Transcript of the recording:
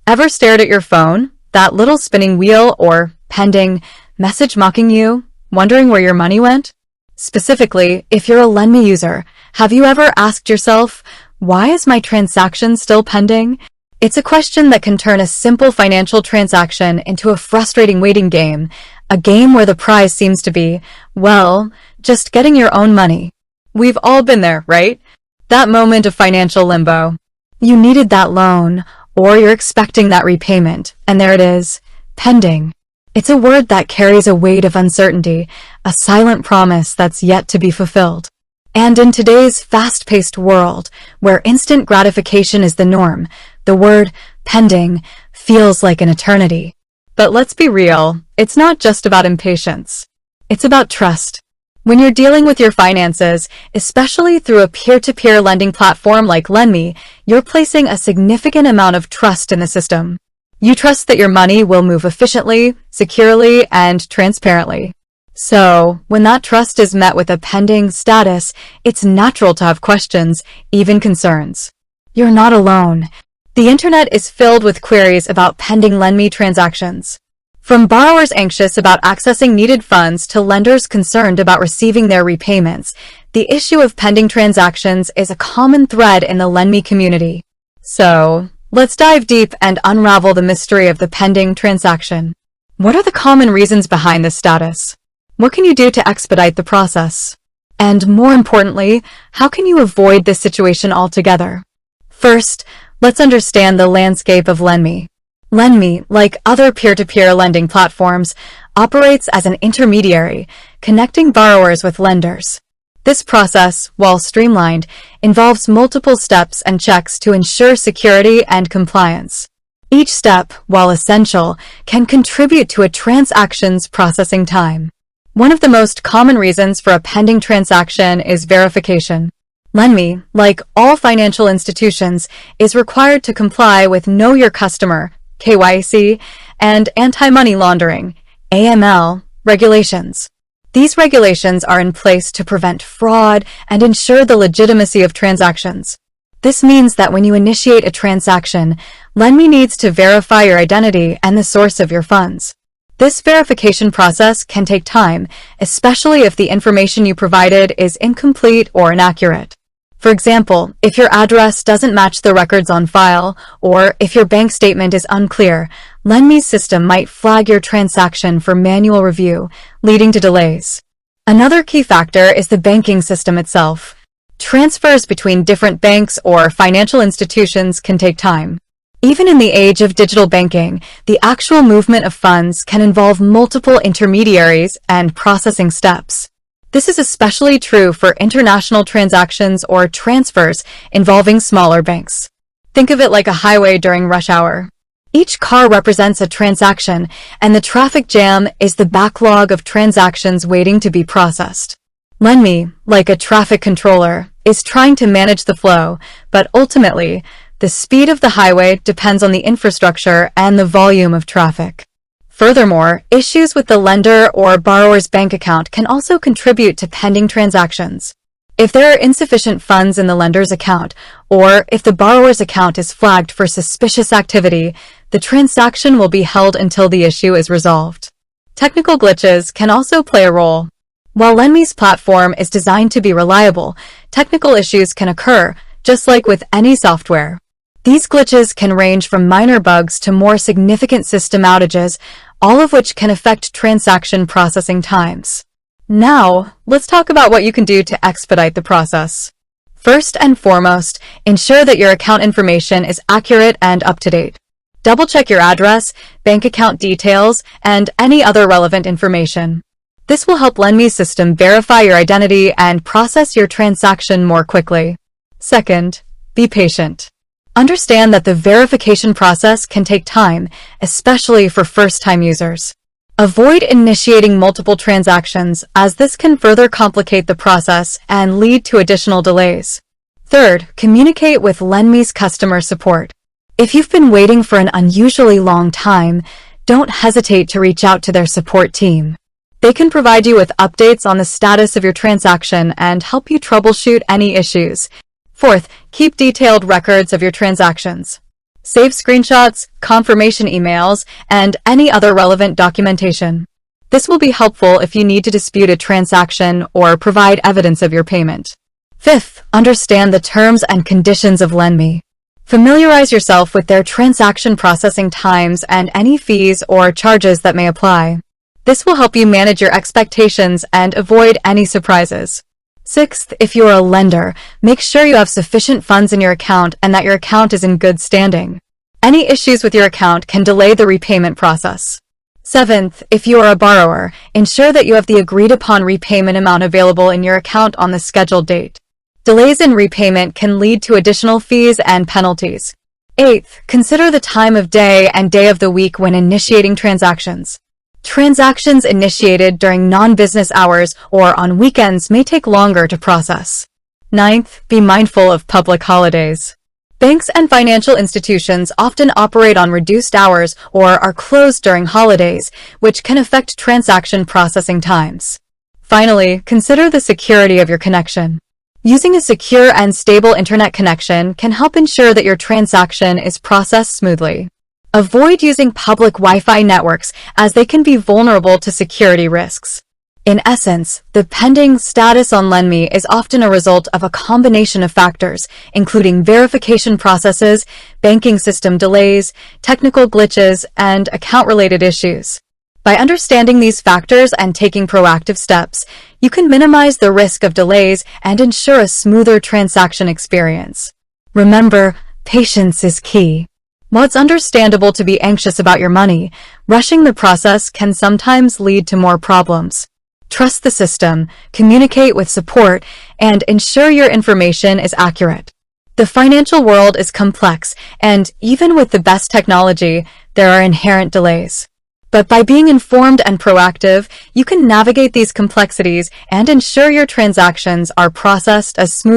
Ever stared at your phone, that little spinning wheel or pending message mocking you, wondering where your money went? Specifically, if you're a Lenme user, have you ever asked yourself, why is my transaction still pending? It's a question that can turn a simple financial transaction into a frustrating waiting game, a game where the prize seems to be, well, just getting your own money. We've all been there, right? That moment of financial limbo. You needed that loan, or you're expecting that repayment, and there it is, pending. It's a word that carries a weight of uncertainty, a silent promise that's yet to be fulfilled. And in today's fast-paced world, where instant gratification is the norm, the word pending feels like an eternity. But let's be real, it's not just about impatience. It's about trust. When you're dealing with your finances, especially through a peer-to-peer lending platform like Lenme, you're placing a significant amount of trust in the system. You trust that your money will move efficiently, securely, and transparently. So, when that trust is met with a pending status, it's natural to have questions, even concerns. You're not alone. The internet is filled with queries about pending Lenme transactions. From borrowers anxious about accessing needed funds to lenders concerned about receiving their repayments, the issue of pending transactions is a common thread in the Lenme community. So, let's dive deep and unravel the mystery of the pending transaction. What are the common reasons behind this status? What can you do to expedite the process? And more importantly, how can you avoid this situation altogether? First, let's understand the landscape of Lenme. Lenme, like other peer-to-peer lending platforms, operates as an intermediary, connecting borrowers with lenders. This process, while streamlined, involves multiple steps and checks to ensure security and compliance. Each step, while essential, can contribute to a transaction's processing time. One of the most common reasons for a pending transaction is verification. Lenme, like all financial institutions, is required to comply with Know Your Customer (KYC) and anti-money laundering (AML) regulations. These regulations are in place to prevent fraud and ensure the legitimacy of transactions. This means that when you initiate a transaction, Lenme needs to verify your identity and the source of your funds. This verification process can take time, especially if the information you provided is incomplete or inaccurate. For example, if your address doesn't match the records on file, or if your bank statement is unclear, Lenme's system might flag your transaction for manual review, leading to delays. Another key factor is the banking system itself. Transfers between different banks or financial institutions can take time. Even in the age of digital banking, the actual movement of funds can involve multiple intermediaries and processing steps. This is especially true for international transactions or transfers involving smaller banks. Think of it like a highway during rush hour. Each car represents a transaction, and the traffic jam is the backlog of transactions waiting to be processed. Lenme, like a traffic controller, is trying to manage the flow, but ultimately, the speed of the highway depends on the infrastructure and the volume of traffic. Furthermore, issues with the lender or borrower's bank account can also contribute to pending transactions. If there are insufficient funds in the lender's account, or if the borrower's account is flagged for suspicious activity, the transaction will be held until the issue is resolved. Technical glitches can also play a role. While Lenme's platform is designed to be reliable, technical issues can occur, just like with any software. These glitches can range from minor bugs to more significant system outages, all of which can affect transaction processing times. Now, let's talk about what you can do to expedite the process. First and foremost, ensure that your account information is accurate and up-to-date. Double-check your address, bank account details, and any other relevant information. This will help Lenme's system verify your identity and process your transaction more quickly. Second, be patient. Understand that the verification process can take time, especially for first-time users. Avoid initiating multiple transactions, as this can further complicate the process and lead to additional delays. Third, communicate with Lenme's customer support. If you've been waiting for an unusually long time, don't hesitate to reach out to their support team. They can provide you with updates on the status of your transaction and help you troubleshoot any issues. Fourth, keep detailed records of your transactions. Save screenshots, confirmation emails, and any other relevant documentation. This will be helpful if you need to dispute a transaction or provide evidence of your payment. Fifth, understand the terms and conditions of Lenme. Familiarize yourself with their transaction processing times and any fees or charges that may apply. This will help you manage your expectations and avoid any surprises. Sixth, if you are a lender, make sure you have sufficient funds in your account and that your account is in good standing. Any issues with your account can delay the repayment process. Seventh, if you are a borrower, ensure that you have the agreed-upon repayment amount available in your account on the scheduled date. Delays in repayment can lead to additional fees and penalties. Eighth, consider the time of day and day of the week when initiating transactions. Transactions initiated during non-business hours or on weekends may take longer to process. Ninth, be mindful of public holidays. Banks and financial institutions often operate on reduced hours or are closed during holidays, which can affect transaction processing times. Finally, consider the security of your connection. Using a secure and stable internet connection can help ensure that your transaction is processed smoothly. Avoid using public Wi-Fi networks as they can be vulnerable to security risks. In essence, the pending status on Lenme is often a result of a combination of factors, including verification processes, banking system delays, technical glitches, and account-related issues. By understanding these factors and taking proactive steps, you can minimize the risk of delays and ensure a smoother transaction experience. Remember, patience is key. While it's understandable to be anxious about your money, rushing the process can sometimes lead to more problems. Trust the system, communicate with support, and ensure your information is accurate. The financial world is complex, and even with the best technology, there are inherent delays. But by being informed and proactive, you can navigate these complexities and ensure your transactions are processed as smoothly